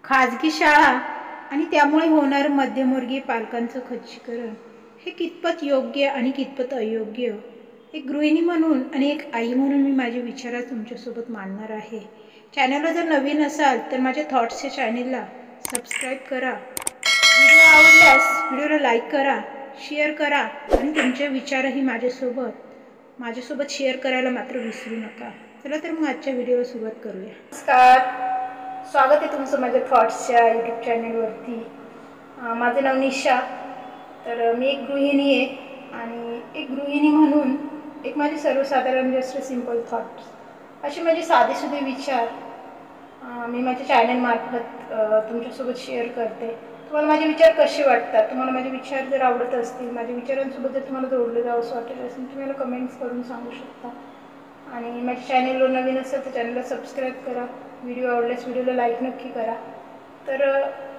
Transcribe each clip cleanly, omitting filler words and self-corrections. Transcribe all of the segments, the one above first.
खाजगी शाळा आणि त्यामुळे होणारं मध्यमवर्गीय पालकांचं खच्चीकरण हे कितपत योग्य आणि कितपत अयोग्य, एक गृहिणी म्हणून आणि एक आई म्हणून मी माझे विचार तुमच्यासोबत मांडणार आहे. चॅनलला जर नवीन असाल तर माझ्या थॉट्स या चॅनलला सबस्क्राईब करा. व्हिडिओ आवडल्यास व्हिडिओला लाईक करा, शेअर करा आणि तुमचे विचारही माझ्यासोबत शेअर करायला मात्र विसरू नका. चला तर मग आजच्या व्हिडिओला सुरुवात करूया. नमस्कार, स्वागत आहे तुमचं माझ्या थॉट्सच्या यूट्यूब चॅनलवरती. माझं नाव निशा. तर मी एक गृहिणी आहे आणि एक गृहिणी म्हणून एक माझे सर्वसाधारण जस्ट सिंपल थॉट्स, असे माझे साधेसुधे विचार मी माझ्या चॅनलमार्फत तुमच्यासोबत शेअर करते. तुम्हाला माझे विचार कसे वाटतात, तुम्हाला माझे विचार जर आवडत असतील, माझ्या विचारांसोबत जर तुम्हाला जोडलं जावं असं वाटत असेल, तुम्ही मला कमेंट्स करून सांगू शकता. आणि माझ्या चॅनलवर नवीन असेल तर चॅनलला सबस्क्राईब करा. व्हिडिओ आवडल्यास व्हिडिओला लाईक नक्की करा. तर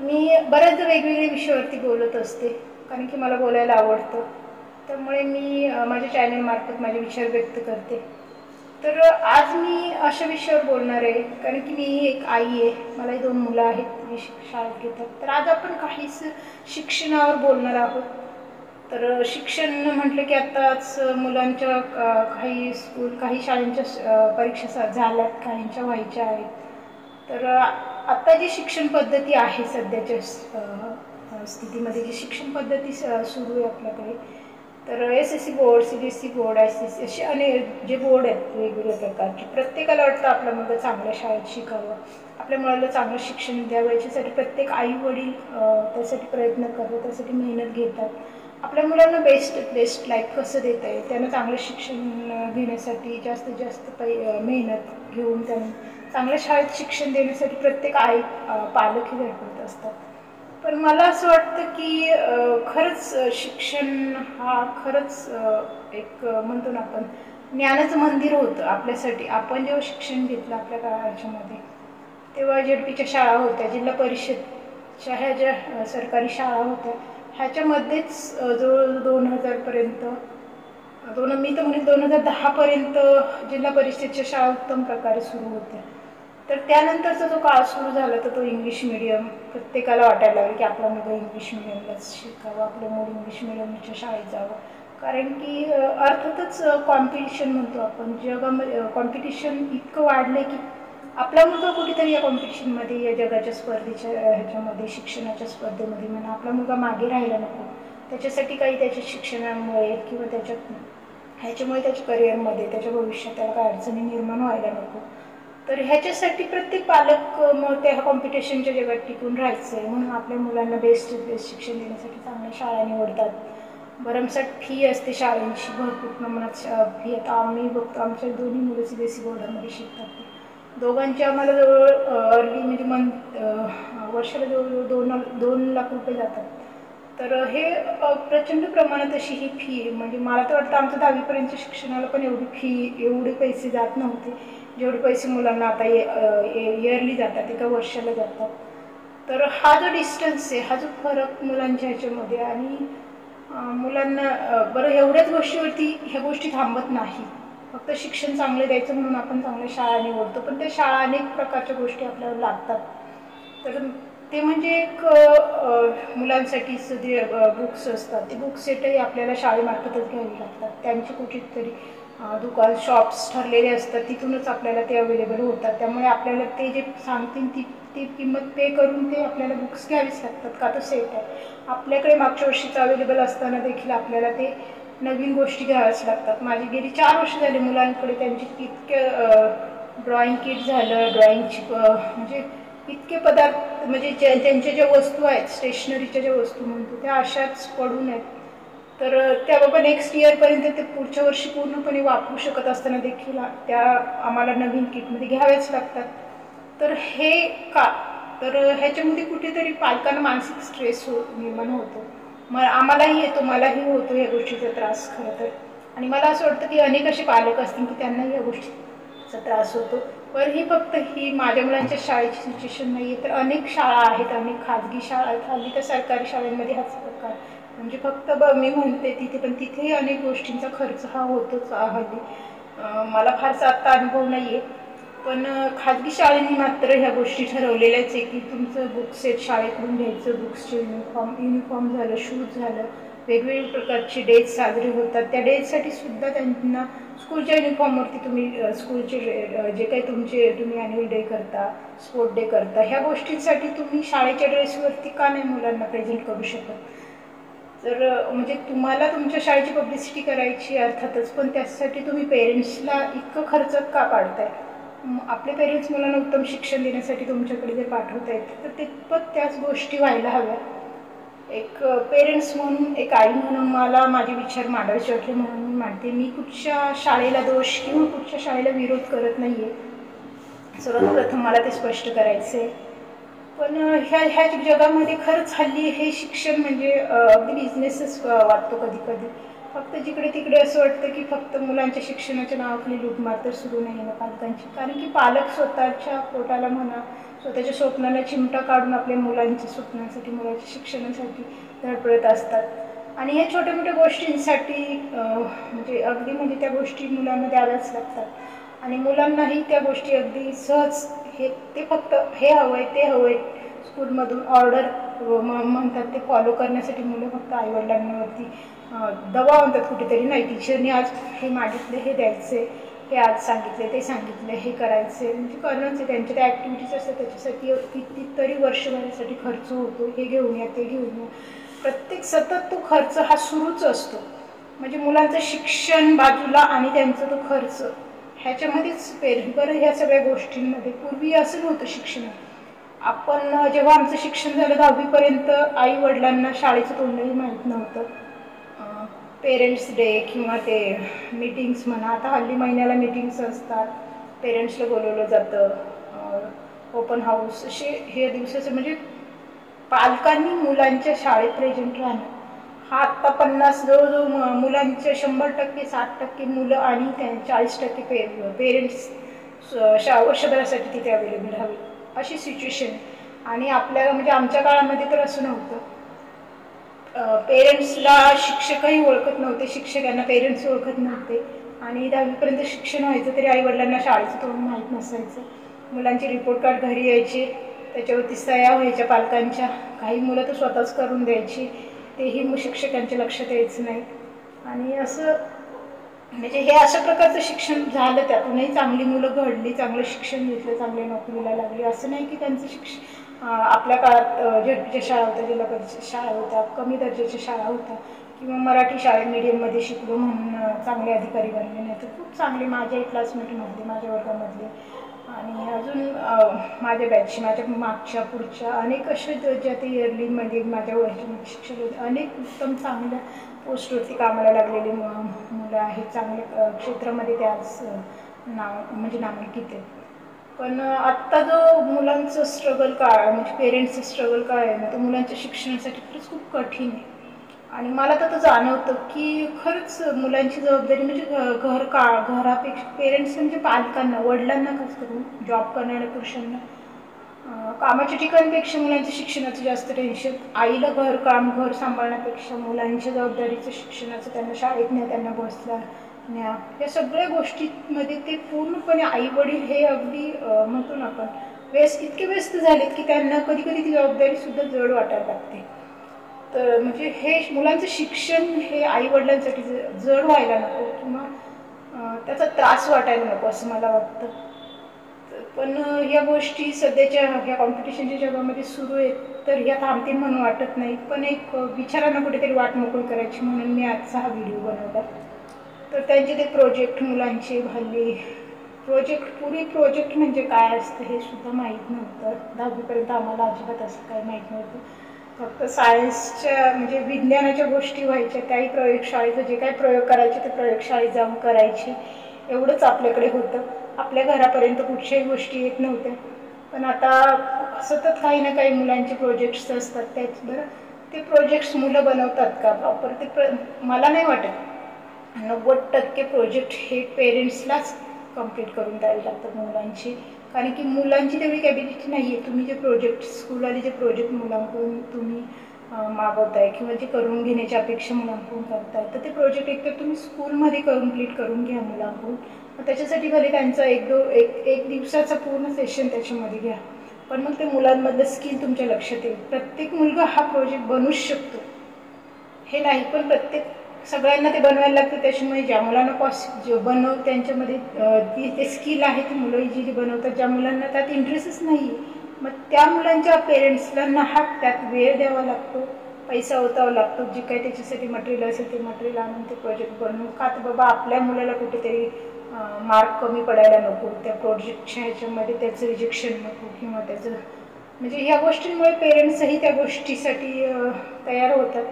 मी बऱ्याच वेगवेगळ्या विषयावरती बोलत असते, कारण की मला बोलायला आवडतं. त्यामुळे मी माझ्या चॅनलमार्फत माझे विचार व्यक्त करते. तर आज मी अशा विषयावर बोलणार आहे, कारण की मी एक आई आहे, मलाही 2 मुलं आहेत जी शाळेत घेतात. तर आज आपण काहीच शिक्षणावर बोलणार आहोत. तर शिक्षण म्हटलं की आत्ताच मुलांच्या काही शाळांच्या परीक्षा झाल्यात, काहींच्या व्हायच्या आहेत. तर आत्ता जी शिक्षण पद्धती आहे सध्याच्या स्थितीमध्ये, जी शिक्षण पद्धती सुरू आहे आपल्याकडे, तर SSC board, CBSE board, ICSE असे अनेक जे बोर्ड आहेत वेगवेगळ्या प्रकारचे. प्रत्येकाला वाटतं आपल्या मुलं चांगल्या शाळेत शिकावं, आपल्या मुलाला चांगलं शिक्षण द्यावं. याच्यासाठी प्रत्येक आई वडील त्यासाठी प्रयत्न करतात, त्यासाठी मेहनत घेतात. आपल्या मुलांना बेस्ट लाईफ कसं देता येईल, त्यांना चांगलं शिक्षण घेण्यासाठी जास्तीत जास्त मेहनत घेऊन त्यांना चांगल्या शाळेत शिक्षण देण्यासाठी प्रत्येक आई पालक ही धडपडत असतात. पण मला असं वाटतं की खरंच शिक्षण हा खरंच एक म्हणतो ना आपण ज्ञानाचं मंदिर होतं आपल्यासाठी. आपण जेव्हा शिक्षण घेतलं आपल्या काळाच्यामध्ये, तेव्हा ZPच्या शाळा होत्या, जिल्हा परिषदच्या ह्या ज्या सरकारी शाळा होत्या, ह्याच्यामध्येच जवळ 2000पर्यंत मी तर म्हणेन 2010पर्यंत जिल्हा परिषदेच्या शाळा उत्तम प्रकारे सुरू होत्या. तर त्यानंतरचा जो काळ सुरू झाला तर तो इंग्लिश मिडियम. प्रत्येकाला वाटायला लागलं की आपला मुलगा इंग्लिश मिडियमलाच शिकावं, आपलं मुलं इंग्लिश मिडियमच्या शाळेत जावं. कारण की अर्थातच कॉम्पिटिशन म्हणतो आपण, जगामध्ये कॉम्पिटिशन इतकं वाढलं की आपला मुलगा कुठेतरी या कॉम्पिटिशनमध्ये, या जगाच्या स्पर्धेच्या ह्याच्यामध्ये, शिक्षणाच्या स्पर्धेमध्ये म्हणा, आपला मुलगा मागे राहायला नको. त्याच्यासाठी काही त्याच्या शिक्षणामुळे किंवा ह्याच्यामुळे त्याच्या करिअरमध्ये, त्याच्या भविष्यात त्याला काही अडचणी निर्माण व्हायला नको. तर ह्याच्यासाठी प्रत्येक पालक मग त्या कॉम्पिटिशनच्या जगात टिकून राहायचं आहे म्हणून आपल्या मुलांना बेस्ट शिक्षण देण्यासाठी चांगल्या शाळा निवडतात. भरमसाठ फी असते शाळेंची, भरपूर प्रमाणात फी. आता आम्ही बघतो आमच्या दोन्ही मुलं CBSE बोर्डामध्ये शिकतात. दोघांची आम्हाला जवळ अर्ली म्हणजे वर्षाला जवळ 2 लाख रुपये जातात. तर हे प्रचंड प्रमाणात अशी ही फी आहे. म्हणजे मला तर वाटतं आमचं 10वीपर्यंतच्या शिक्षणाला पण एवढे पैसे जात नव्हते जेवढे पैसे मुलांना आता इयरली जातात, एका वर्षाला जातात. तर हा जो डिस्टन्स आहे, हा जो फरक मुलांच्या ह्याच्यामध्ये आणि मुलांना बरं एवढ्याच गोष्टीवरती ह्या गोष्टी थांबत नाही. फक्त शिक्षण चांगलं द्यायचं म्हणून आपण चांगल्या शाळा निवडतो, पण त्या शाळा अनेक प्रकारच्या गोष्टी आपल्याला लागतात. तर ते म्हणजे एक मुलांसाठी जे बुक्स असतात, ते बुक्स सेटही आपल्याला शाळेमार्फतच घ्यावी लागतात. त्यांची कुठेतरी दुकान शॉप्स ठरलेले असतात, तिथूनच आपल्याला ते अवेलेबल होतात. त्यामुळे आपल्याला ते जे सांगतील ती किंमत पे करून ते आपल्याला बुक्स घ्यावीच लागतात. का तर सेट आहे आपल्याकडे मागच्या वर्षीचं अवेलेबल असताना देखील आपल्याला ते नवीन गोष्टी घ्याव्याच लागतात. माझी गेली 4 वर्ष झाली मुलांकडे त्यांची इतके ड्रॉइंग किट झालं, ड्रॉइंगची म्हणजे इतके पदार्थ, म्हणजे त्यांच्या ज्या वस्तू आहेत, स्टेशनरीच्या ज्या वस्तू म्हणतो, त्या अशाच पडून आहेत. तर त्या बाबा नेक्स्ट इयरपर्यंत ते पुढच्या वर्षी पूर्णपणे वापरू शकत असताना देखील त्या आम्हाला नवीन किटमध्ये घ्याव्याच लागतात. तर हे का, तर ह्याच्यामध्ये कुठेतरी पालकांना मानसिक स्ट्रेस निर्माण होतो. आम्हालाही येतो, मलाही होतो या गोष्टीचा त्रास खरं तर. आणि मला असं वाटतं की अनेक असे पालक असतील की त्यांनाही या गोष्टीचा त्रास होतो. पण ही फक्त ही माझ्या मुलांच्या शाळेची सिच्युएशन नाही आहे, तर अनेक शाळा आहेत, अनेक खाजगी शाळा आहेत. हल्ली तर सरकारी शाळेमध्ये हाच प्रकार, म्हणजे फक्त मी म्हणते तिथे, पण तिथेही अनेक गोष्टींचा खर्च हा होतोच हल्ली. मला फारसा आत्ता अनुभव नाही आहे, पण खाजगी शाळेंनी मात्र ह्या गोष्टी ठरवलेल्याच आहे की तुमचं बुक सेट शाळेकडून घ्यायचं, बुक्सचे युनिफॉर्म झालं, शूज झालं, वेगवेगळ्या प्रकारचे डेज साजरे होतात. त्या डेजसाठी सुद्धा त्यांना स्कूलच्या युनिफॉर्मवरती तुम्ही स्कूलचे जे काही तुम्ही ॲन्युअल डे करता, स्पोर्ट डे करता, ह्या गोष्टींसाठी तुम्ही शाळेच्या ड्रेसवरती का नाही मुलांना प्रेझेंट करू शकत? तर म्हणजे तुम्हाला तुमच्या शाळेची पब्लिसिटी करायची अर्थातच, पण त्यासाठी तुम्ही पेरेंट्सला इतकं खर्च का पाडताय? आपले पेरेंट्स मुलांना उत्तम शिक्षण देण्यासाठी तुमच्याकडे जे पाठवत आहेत तर तितपत त्याच गोष्टी व्हायला हव्या. एक पेरेंट्स म्हणून, एक आई म्हणून मला माझे विचार मांडायचे वाटले म्हणून मी मांडते. मी कुठच्या शाळेला दोष किंवा कुठच्या शाळेला विरोध करत नाही आहे, सर्वप्रथम मला ते स्पष्ट करायचं आहे. पण ह्या जगामध्ये खरंच हल्ली हे शिक्षण म्हणजे अगदी बिझनेसच वाटतो कधी कधी. फक्त जिकडे तिकडे असं वाटतं की फक्त मुलांच्या शिक्षणाच्या नावाखाली लूटमार तर सुरू नाही आहे ना पालकांची. कारण की पालक स्वतःच्या पोटाला म्हणा, स्वतःच्या स्वप्नाला चिमटा काढून आपल्या मुलांच्या स्वप्नांसाठी, मुलांच्या शिक्षणासाठी धडपडत असतात. आणि ह्या छोट्या मोठ्या गोष्टींसाठी म्हणजे त्या गोष्टी मुलांना द्याव्याच लागतात. आणि मुलांनाही त्या गोष्टी अगदी सहज ते फक्त हे हवं आहे, ते हवं आहे, स्कूलमधून ऑर्डर म्हणतात ते फॉलो करण्यासाठी मुलं फक्त आईवडिलांवरती दबाव आणतात कुठेतरी. नाही, टीचरने आज हे मागितले, हे द्यायचे, हे आज सांगितले, ते सांगितले, हे करायचे, म्हणजे करणंच आहे. त्यांच्या त्या ॲक्टिव्हिटीज असतात त्याच्यासाठी कितीतरी वर्षभरासाठी खर्च होतो. हे घेऊन या, ते घेऊन या, प्रत्येक सतत तो खर्च हा सुरूच असतो. म्हणजे मुलांचं शिक्षण बाजूला आणि त्यांचा तो खर्च ह्याच्यामध्येच बरं. ह्या सगळ्या गोष्टींमध्ये पूर्वी असं नव्हतं शिक्षण. आपण जेव्हा आमचं शिक्षण झालं 10वीपर्यंत आई वडिलांना शाळेचं तोंडही माहीत नव्हतं. पेरेंट्स डे किंवा ते मीटिंग्स म्हणा, आता हल्ली महिन्याला मीटिंग्स असतात, पेरेंट्सला बोलवलं जातं, ओपन हाऊस, असे हे दिवसाचं म्हणजे पालकांनी मुलांच्या शाळेत प्रेझेंट राहणं हा आत्ता 50 जवळजवळ मुलांच्या 100% 60% मुलं आणि 40% पेरेंट्स वर्षभरासाठी तिथे अवेलेबल हवे अशी सिच्युएशन. आणि आपल्याला म्हणजे आमच्या काळामध्ये तर असं नव्हतं. पेरेंट्सला शिक्षकही ओळखत नव्हते, शिक्षकांना पेरेंट्स ओळखत नव्हते. आणि 10वीपर्यंत शिक्षण व्हायचं तरी आईवडिलांना शाळेचं तोंड माहीत नसायचं. मुलांचे रिपोर्ट कार्ड घरी यायचे, त्याच्यावरती सह्या व्हायच्या पालकांच्या. काही मुलं तर स्वतःच करून द्यायची, तेही शिक्षकांच्या लक्षात यायचं नाही. आणि असं म्हणजे हे अशा प्रकारचं शिक्षण झालं. त्यातूनही चांगली मुलं घडली, चांगलं शिक्षण घेतलं, चांगल्या नोकरीला लागली. असं नाही की त्यांचं शिक्षण आपल्या काळात जे शाळा होत्या, जिल्हा परिषद शाळा होत्या, कमी दर्जाच्या शाळा होत्या किंवा मराठी शाळेत मीडियममध्ये शिकलो म्हणून चांगले अधिकारी बनले नाही. तर खूप चांगले माझ्याही क्लासमेटमधले, माझ्या वर्गामधले आणि अजून माझ्या बॅचचे, माझ्या मागच्या पुढच्या अनेक असे ज्या ते इयरलीमध्ये माझ्या वर्षामध्ये शिक्षक होते. अनेक उत्तम चांगल्या पोस्टवरती कामाला लागलेली मुलं आहेत, चांगल्या क्षेत्रामध्ये ते आज नामांकित आहेत. पण आत्ता जो मुलांचं स्ट्रगल काळ म्हणजे पेरेंट्सचं स्ट्रगल काळ आहे ना, तो मुलांच्या शिक्षणासाठी खरंच खूप कठीण आहे. आणि मला तर जाणवतं की खरंच मुलांची जबाबदारी म्हणजे घरापेक्षा पेरेंट्स म्हणजे पालकांना, वडिलांना खास करून जॉब करणाऱ्या पुरुषांना कामाच्या ठिकाणपेक्षा मुलांच्या शिक्षणाचं जास्त टेन्शन. आईला घर सांभाळण्यापेक्षा मुलांच्या जबाबदारीचं शिक्षणाचं, त्यांना शाळेत न्या, त्यांना बसला न्या, या सगळ्या गोष्टींमध्ये ते पूर्णपणे आई वडील हे अगदी म्हणतो ना आपण इतके व्यस्त झालेत की त्यांना कधी कधी ती जबाबदारीसुद्धा जड वाटायला लागते. तर म्हणजे हे मुलांचं शिक्षण हे आई वडिलांसाठी जड व्हायला नको किंवा त्याचा त्रास वाटायला नको असं मला वाटतं. पण या गोष्टी सध्याच्या ह्या कॉम्पिटिशनच्या जगामध्ये सुरू आहेत, तर ह्या थांबतील म्हणून वाटत नाही. पण एक विचारांना कुठेतरी वाट मोकळी करायची म्हणून मी आजचा हा व्हिडिओ बनवला. तर त्यांचे ते प्रोजेक्ट मुलांचे हल्ली प्रोजेक्ट म्हणजे काय असतं हे सुद्धा माहीत नव्हतं. 10वीपर्यंत आम्हाला अजिबात असं काही माहीत नव्हतं. फक्त सायन्सच्या म्हणजे विज्ञानाच्या गोष्टी व्हायच्या, त्याही प्रयोगशाळेचं जे काही प्रयोग करायचे ते प्रयोगशाळेत जाऊन करायचे, एवढंच आपल्याकडे होतं. आपल्या घरापर्यंत कुठच्याही गोष्टी येत नव्हत्या. पण आता सतत काही ना काही मुलांचे प्रोजेक्ट्स असतात. ते प्रोजेक्ट्स मुलं बनवतात का प्रॉपर ते मला नाही वाटत. 90% प्रोजेक्ट हे पेरेंट्सलाच कंप्लीट करून द्यावे लागतात मुलांची. कारण की मुलांची तेवढी कॅपॅसिटी नाही आहे. तुम्ही जे प्रोजेक्ट स्कूलवाले जे प्रोजेक्ट मुलांकडून तुम्ही मागवताय किंवा जे करून घेण्याची अपेक्षा मुलांकडून करताय, तर ते प्रोजेक्ट एकतर तुम्ही स्कूलमध्ये कम्प्लीट करून घ्या मुलांकडून. त्याच्यासाठी भले त्यांचा एक दिवसाचा पूर्ण सेशन त्याच्यामध्ये घ्या, पण मग ते मुलांमधलं स्किल तुमच्या लक्षात येईल. प्रत्येक मुलगा हा प्रोजेक्ट बनवूच शकतो हे नाही, पण सगळ्यांना ते बनवायला लागतं. त्याच्यामुळे ज्या मुलांना त्यांच्यामध्ये ते स्किल आहे, ती मुलं जी बनवतात, ज्या मुलांना त्यात इंटरेस्टच नाही आहे, मग त्या मुलांच्या पेरेंट्सला त्यात वेळ द्यावा लागतो, पैसा ओतावा लागतो. जे काही त्याच्यासाठी मटेरियल असेल ते मटेरियल आणून ते प्रोजेक्ट बनवून, का तर बाबा आपल्या मुलाला कुठेतरी मार्क कमी पडायला नको, त्या प्रोजेक्टच्या ह्याच्यामध्ये त्याचं रिजेक्शन नको, किंवा त्याचं म्हणजे ह्या गोष्टींमुळे पेरेंट्सही त्या गोष्टीसाठी तयार होतात.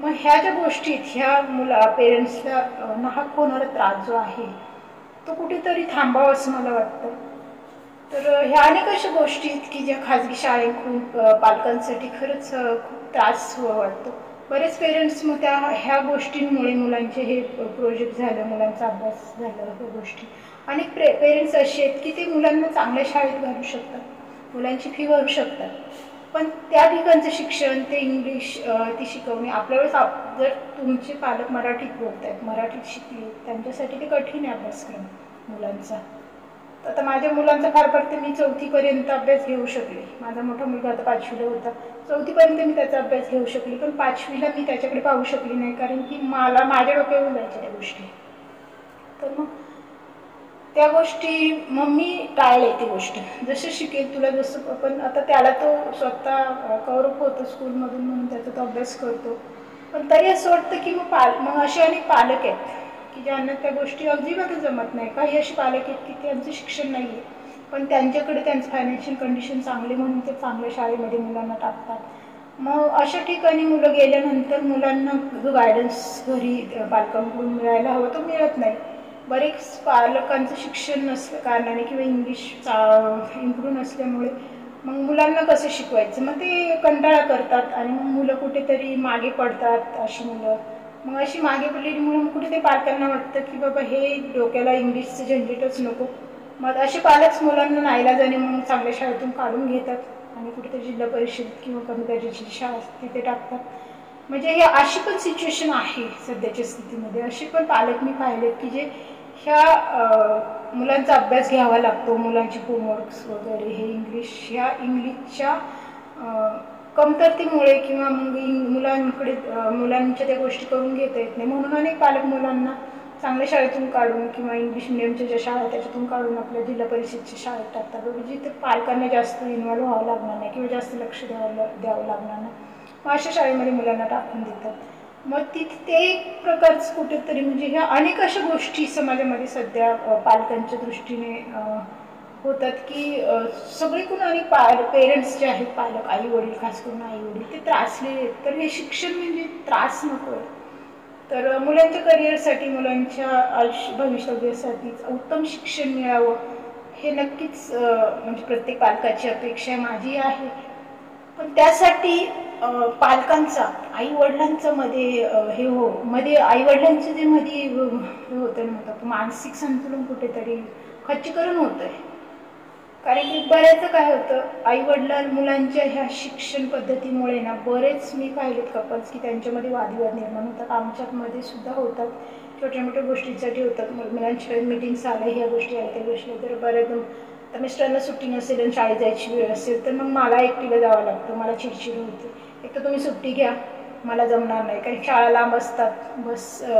मग ह्या ज्या गोष्टीत ह्या पेरेंट्सला नाहक होणारा त्रास जो आहे तो कुठेतरी थांबावा असं मला वाटतं. तर ह्या अनेक अशा गोष्टी आहेत की ज्या खाजगी शाळेकडून पालकांसाठी खरंच खूप त्रास वाटतो. बरेच पेरेंट्स मग ह्या गोष्टींमुळे मुलांचे हे प्रोजेक्ट झालं, मुलांचा अभ्यास झाला, ह्या गोष्टी अनेक पेरेंट्स असे आहेत की ते मुलांना चांगल्या शाळेत घालू शकतात, मुलांची फी भरू शकतात, पण त्या ठिकाणचं शिक्षण, ते इंग्लिश ती शिकवणे आपल्यावेळेस जर तुमचे पालक मराठीत बोलत आहेत, मराठीत शिकले, त्यांच्यासाठी ते कठीण आहे अभ्यासक्रम मुलांचा. आता माझ्या मुलांचा फार पडते, मी 4थीपर्यंत अभ्यास घेऊ शकले. माझा मोठा मुलगा आता 5वीला होता, 4थीपर्यंत मी त्याचा अभ्यास घेऊ शकले, पण 5वीला मी त्याच्याकडे पाहू शकली नाही, कारण की मला माझ्या डोक्यावरून जायच्या त्या गोष्टी. तर मग त्या गोष्टी मग मी टाळले. ती गोष्ट जसं शिकेल तुला जसं, पण आता त्याला तो स्वतः कव्हरअप होतो स्कूलमधून म्हणून त्याचा तो अभ्यास करतो. पण तरी असं वाटतं की मग असे अनेक पालक आहेत की ज्यांना त्या गोष्टी अजिबात जमत नाही. काही अशी पालक आहेत की त्यांचं शिक्षण नाही आहे, पण त्यांच्याकडे त्यांचं फायनान्शियल कंडिशन चांगली म्हणून ते चांगल्या शाळेमध्ये मुलांना टाकतात. मग अशा ठिकाणी मुलं गेल्यानंतर मुलांना जो गायडन्स घरी पालकांकडून मिळायला हवा तो मिळत नाही. बरेच पालकांचं शिक्षण नसल्या कारणाने किंवा इंग्लिशचा इम्प्रूव्ह नसल्यामुळे मग मुलांना कसं शिकवायचं, मग ते कंटाळा करतात आणि मग मुलं कुठेतरी मागे पडतात. अशी मुलं मग अशी मागे पडलेली मुलं मग कुठेतरी पालकांना वाटतं की बाबा हे डोक्याला इंग्लिशचं झंझटच नको. मग असे पालक मुलांना नाईलाजाने मग चांगल्या शाळेतून काढून घेतात आणि कुठेतरी जिल्हा परिषद किंवा कमी दर्जाची शाळा तिथे टाकतात. म्हणजे हे अशी पण सिच्युएशन आहे सध्याच्या स्थितीमध्ये. असे पण पालक मी पाहिलेत की जे ह्या मुलांचा अभ्यास घ्यावा लागतो, मुलांचे होमवर्क्स वगैरे हे इंग्लिशच्या कमतरतेमुळे किंवा मग मुलांच्या त्या गोष्टी करून घेता येत नाही, म्हणून अनेक पालक मुलांना चांगल्या शाळेतून काढून किंवा इंग्लिश मिडियमच्या ज्या शाळा त्याच्यातून काढून आपल्या जिल्हा परिषदच्या शाळेत टाकतात, जिथे पालकांना जास्त इन्व्हॉल्व्ह व्हावं लागणार नाही किंवा जास्त लक्ष द्यावं लागणार नाही, मग अशा शाळेमध्ये मुलांना टाकून देतात. मग ते एक प्रकारचं कुठेतरी म्हणजे ह्या अनेक अशा गोष्टी समाजामध्ये सध्या पालकांच्या दृष्टीने होतात की सगळीकडून अनेक पेरेंट्स जे आहेत, पालक, आई वडील, खास करून आई वडील, ते त्रासलेले आहेत. तर हे शिक्षण म्हणजे त्रास नको आहे. तर मुलांच्या करिअरसाठी, मुलांच्या भविष्यासाठी उत्तम शिक्षण मिळावं हे नक्कीच म्हणजे प्रत्येक पालकाची अपेक्षा माझी आहे. पण त्यासाठी पालकांचा, आई वडिलांचं मध्ये आई वडिलांचं जे मध्ये हे होतं ना, मानसिक संतुलन कुठेतरी खच्चीकरण होतंय. कारण की बऱ्याच काय होतं, आई वडिलां मुलांच्या ह्या शिक्षण पद्धतीमुळे ना बरेच मी पाहिलेत कपल्स की त्यांच्यामध्ये वादविवाद निर्माण होतात. आमच्यामध्ये सुद्धा होतात, छोट्या मोठ्या गोष्टींसाठी होतात. मुलांच्या मीटिंग्स आल्या, ह्या गोष्टी आल्या, त्या गोष्टी, तर बऱ्याच तर मिस्टरांना सुट्टी नसेल आणि शाळेत जायची वेळ असेल तर मग मला एकटीला जावं लागतं, मला चिडचिड होते. एक तर तुम्ही सुट्टी घ्या, मला जमणार नाही, कारण शाळा लांब असतात,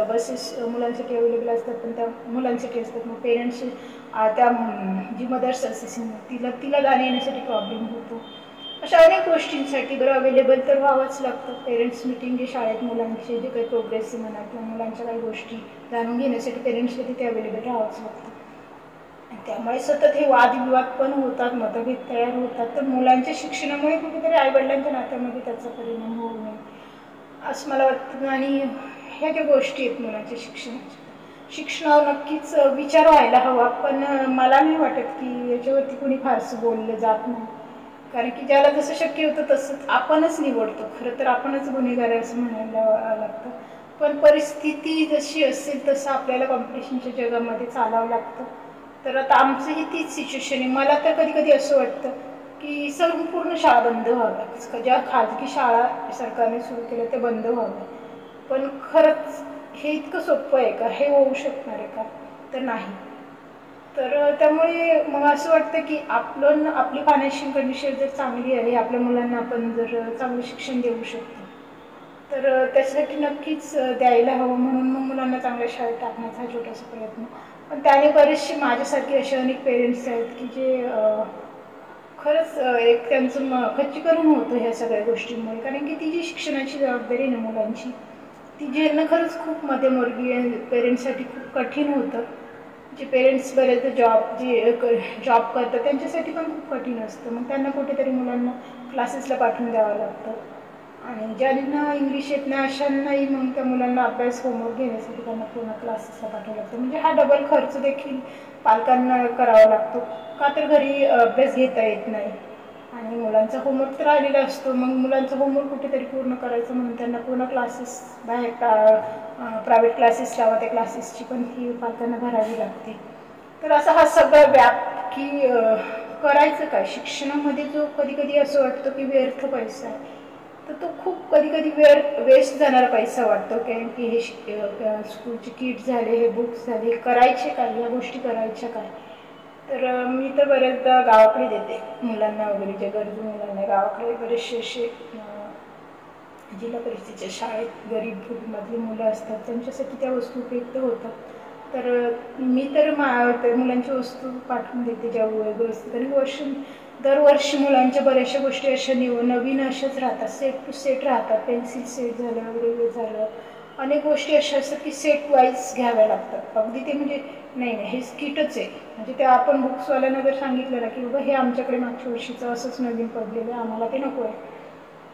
बसेस मुलांसाठी अवेलेबल असतात पण त्या मुलांसाठी असतात. मग पेरेंट्स त्या जी मदर्स असते तिला जाण्या येण्यासाठी प्रॉब्लेम होतो. अशा अनेक गोष्टींसाठी बरं अवेलेबल तर व्हावंच लागतं. पेरेंट्स मिटिंग जे शाळेत मुलांचे जे काही प्रोग्रेस म्हणा किंवा मुलांच्या काही गोष्टी जाणून घेण्यासाठी पेरेंट्सला तिथे अवेलेबल राहावंच लागतं. त्यामुळे सतत हे वादविवाद पण होतात, मतभेद तयार होतात. तर मुलांच्या शिक्षणामुळे कुठेतरी आईवडिलांच्या नात्यामध्ये त्याचा परिणाम होऊ नये असं मला वाटतं. आणि ह्या ज्या गोष्टी आहेत मुलांच्या शिक्षणावर नक्कीच विचार व्हायला हवा, पण मला नाही वाटत की याच्यावरती कोणी फारसं बोललं जात नाही. कारण की ज्याला जसं शक्य होतं तसंच आपणच निवडतो. खरं तर आपणच गुन्हेगार आहे असं म्हणायला लागतं, पण परिस्थिती जशी असेल तसं आपल्याला कॉम्पिटिशनच्या जगामध्ये चालावं लागतं. तर आता आमचंही तीच सिच्युएशन आहे. मला तर कधी कधी असं वाटतं की संपूर्ण शाळा बंद व्हाव्या, ज्या खाजगी शाळा सरकारने सुरू केल्या त्या बंद व्हाव्या. पण खरंच हे इतकं सोपं आहे का? हे होऊ शकणार आहे का? तर नाही. तर त्यामुळे मग असं वाटतं की आपली फायनान्शियल कंडिशन जर चांगली आहे, आपल्या मुलांना आपण जर चांगलं शिक्षण देऊ शकतो, तर त्यासाठी नक्कीच द्यायला हवं. म्हणून मग मुलांना चांगल्या शाळेत टाकण्याचा हा छोटासा प्रयत्न. पण त्याने बरेचसे माझ्यासारखे असे अनेक पेरेंट्स आहेत की जे खरंच एक त्यांचं खच्चीकरण होतं ह्या सगळ्या गोष्टींमुळे. कारण की ती जी शिक्षणाची जबाबदारी ना मुलांची, ती झेलणं खरंच खूप मध्यमवर्गीय पेरेंट्ससाठी खूप कठीण होतं. जे पेरेंट्स बरेचदा जॉब करतात त्यांच्यासाठी पण खूप कठीण असतं. मग त्यांना कुठेतरी मुलांना क्लासेसला पाठवून द्यावं लागतं. आणि ज्यांना इंग्लिश येत नाही अशांनाही मग त्या मुलांना अभ्यास होमवर्क घेण्यासाठी त्यांना पूर्ण क्लासेसला पाठवावं लागतं. म्हणजे हा डबल खर्च देखील पालकांना करावा लागतो. का तर घरी अभ्यास घेता येत नाही आणि मुलांचा होमवर्क तर आलेला असतो. मग मुलांचा होमवर्क कुठेतरी पूर्ण करायचं म्हणून त्यांना पूर्ण क्लासेस बाहेर प्रायव्हेट क्लासेस लावा, त्या क्लासेसची पण फी पालकांना भरावी लागते. तर असा हा सगळा व्याप की करायचं काय शिक्षणामध्ये, जो कधी कधी असं वाटतं की व्यर्थ पैसा आहे, तर तो खूप कधी कधी वेस्ट जाणारा पैसा वाटतो. कारण की हे स्कूलचे किट झाले, हे बुक्स झाले, हे करायचे काय, या गोष्टी करायच्या काय. तर मी तर बऱ्याचदा गावाकडे देते मुलांना वगैरे, जे गरजू मुलांना. गावाकडे बरेचसे असे जिल्हा परिषदेच्या शाळेत गरीब कुटुंबातली मुलं असतात, त्यांच्यासाठी त्या वस्तू उपयुक्त होतात. तर मी तर मुलांची वस्तू पाठवून देते, ज्या वस्तू. कारण दरवर्षी मुलांच्या बऱ्याचशा गोष्टी अशा नवीन अशाच राहतात, सेट टू सेट राहतात. पेन्सिल सेट झालं वगैरे झालं, अनेक गोष्टी अशा असतात की सेट वाईज घ्याव्या लागतात. अगदी ते म्हणजे नाही हे किटच आहे. म्हणजे ते आपण बुक्सवाल्यांना जर सांगितलं ना की बाबा हे आमच्याकडे मागच्या वर्षीचं असंच नवीन पडलेलं आहे, आम्हाला ते नको आहे,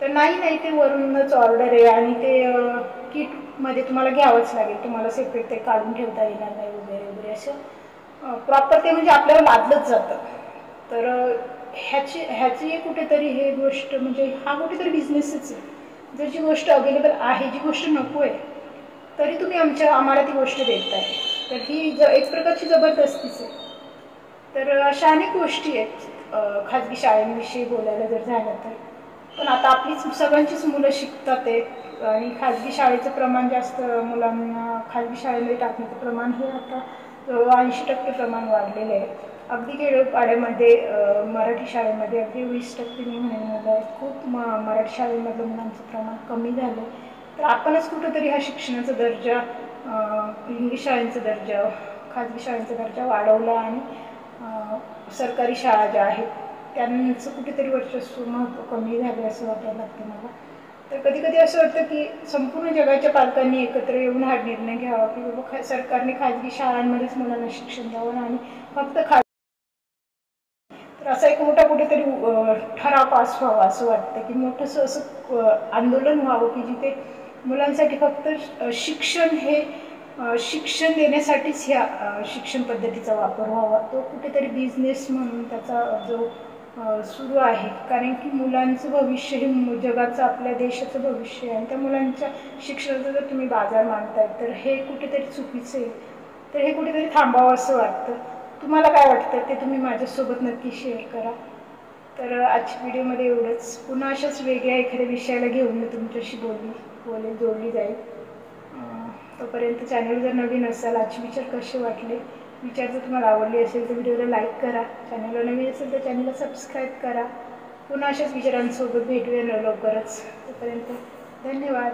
तर नाही ते वरूनच ऑर्डर आहे आणि ते किटमध्ये तुम्हाला घ्यावंच लागेल, तुम्हाला सेपरेट ते काढून ठेवता येणार नाही वगैरे वगैरे, असं प्रॉपर ते म्हणजे आपल्याला लादलंच जातं. तर ह्याची कुठेतरी हे गोष्ट म्हणजे हा कुठेतरी बिझनेसच आहे. जर जी गोष्ट अवेलेबल आहे, जी गोष्ट नको आहे, तरी तुम्ही आम्हाला ती गोष्ट देताय, तर ही एक प्रकारची जबरदस्तीच आहे. तर अशा अनेक गोष्टी आहेत खाजगी शाळांविषयी बोलायला जर झालं तर. पण आता आपलीच सगळ्यांचीच मुलं शिकतात आहेत आणि खाजगी शाळेचं प्रमाण जास्त, मुलांना खाजगी शाळेमध्ये टाकण्याचं प्रमाण हे आता 80% प्रमाण वाढलेलं आहे. अगदी खेडोपाड्यामध्ये मराठी शाळेमध्ये अगदी 20% मी म्हणेन मुलं आहेत. खूप मराठी शाळेमधलं मुलांचं प्रमाण कमी झालं. तर आपणच कुठंतरी हा शिक्षणाचा दर्जा, इंग्लिश शाळेंचा दर्जा, खाजगी शाळेंचा दर्जा वाढवला आणि सरकारी शाळा ज्या आहेत त्यांचं कुठेतरी वर्चस्व महत्त्व कमी झाले असं वाटायला लागतं मला. तर कधी कधी असं वाटतं की संपूर्ण जगाच्या पालकांनी एकत्र येऊन हा निर्णय घ्यावा की बाबा सरकारने खाजगी शाळांमध्येच मुलांना शिक्षण द्यावं आणि फक्त तर असा एक मोठा कुठेतरी ठराव पास व्हावा असं वाटतं की मोठंसं असं आंदोलन व्हावं की जिथे मुलांसाठी फक्त शिक्षण देण्यासाठीच ह्या शिक्षण पद्धतीचा वापर व्हावा. तो कुठेतरी बिझनेस म्हणून त्याचा जो सुरू आहे. कारण की मुलांचं भविष्य हे जगाचं, आपल्या देशाचं भविष्य आहे आणि त्या मुलांच्या शिक्षणाचा जर तुम्ही बाजार मानताय तर हे कुठेतरी चुकीचं आहे. तर हे कुठेतरी थांबावं असं वाटतं. तुम्हाला काय वाटतं ते तुम्ही माझ्यासोबत नक्की शेअर करा. तर आजच्या व्हिडिओमध्ये एवढंच. पुन्हा अशाच वेगळ्या एखाद्या विषयाला घेऊन मी तुमच्याशी जोडली जाईल. तोपर्यंत चॅनल जर नवीन असाल, आजचे विचार कसे वाटले, जर तुम्हाला आवडले असेल तर व्हिडिओला लाईक करा. चॅनलला नवीन असेल तर चॅनलला सबस्क्राईब करा. पुन्हा अशाच विचारांसोबत भेटूया लवकरच. तोपर्यंत धन्यवाद.